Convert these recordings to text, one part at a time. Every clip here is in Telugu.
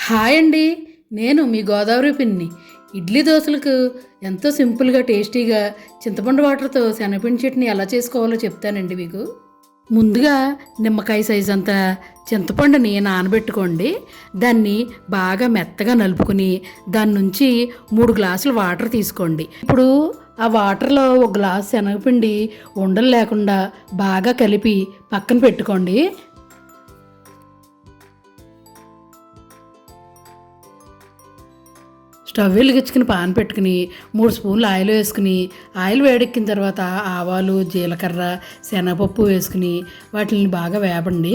హాయ్ అండి, నేను మీ గోదావరి పిన్ని. ఇడ్లీ దోశలకు ఎంతో సింపుల్గా టేస్టీగా చింతపండు వాటర్తో శనగపిండి చట్నీ ఎలా చేసుకోవాలో చెప్తానండి మీకు. ముందుగా నిమ్మకాయ సైజ్ అంత చింతపండుని నానబెట్టుకోండి. దాన్ని బాగా మెత్తగా నలుపుకుని దాని నుంచి 3 గ్లాసులు వాటర్ తీసుకోండి. ఇప్పుడు ఆ వాటర్లో 1 గ్లాసు శనగపిండి ఉండలు లేకుండా బాగా కలిపి పక్కన పెట్టుకోండి. స్టవ్ వెలిగించుకుని పాన్ పెట్టుకుని 3 స్పూన్లు ఆయిల్ వేసుకుని ఆయిల్ వేడెక్కిన తర్వాత ఆవాలు, జీలకర్ర, శనగపప్పు వేసుకుని వాటిని బాగా వేపండి.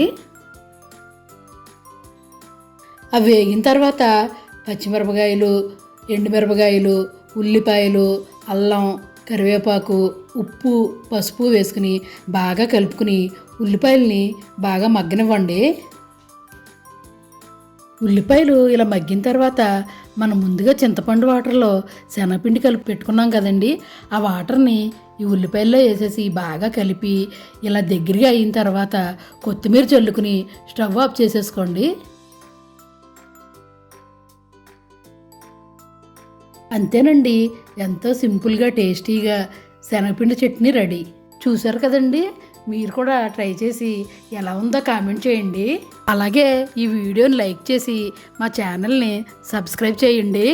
అవి వేగిన తర్వాత పచ్చిమిరపకాయలు, ఎండుమిరపకాయలు, ఉల్లిపాయలు, అల్లం, కరివేపాకు, ఉప్పు, పసుపు వేసుకుని బాగా కలుపుకుని ఉల్లిపాయలని బాగా మగ్గనివ్వండి. ఉల్లిపాయలు ఇలా మగ్గిన తర్వాత మనం ముందుగా చింతపండు వాటర్లో శనగపిండి కలిపి పెట్టుకున్నాం కదండి, ఆ వాటర్ని ఈ ఉల్లిపాయల్లో వేసేసి బాగా కలిపి ఇలా దగ్గరగా అయిన తర్వాత కొత్తిమీర చల్లుకుని స్టవ్ ఆఫ్ చేసేసుకోండి. అంతేనండి, ఎంతో సింపుల్గా టేస్టీగా శనగపిండి చట్నీ రెడీ. చూసారు కదండి, మీరు కూడా ట్రై చేసి ఎలా ఉందో కామెంట్ చేయండి. అలాగే ఈ వీడియోని లైక్ చేసి మా ఛానల్ని సబ్స్క్రైబ్ చేయండి.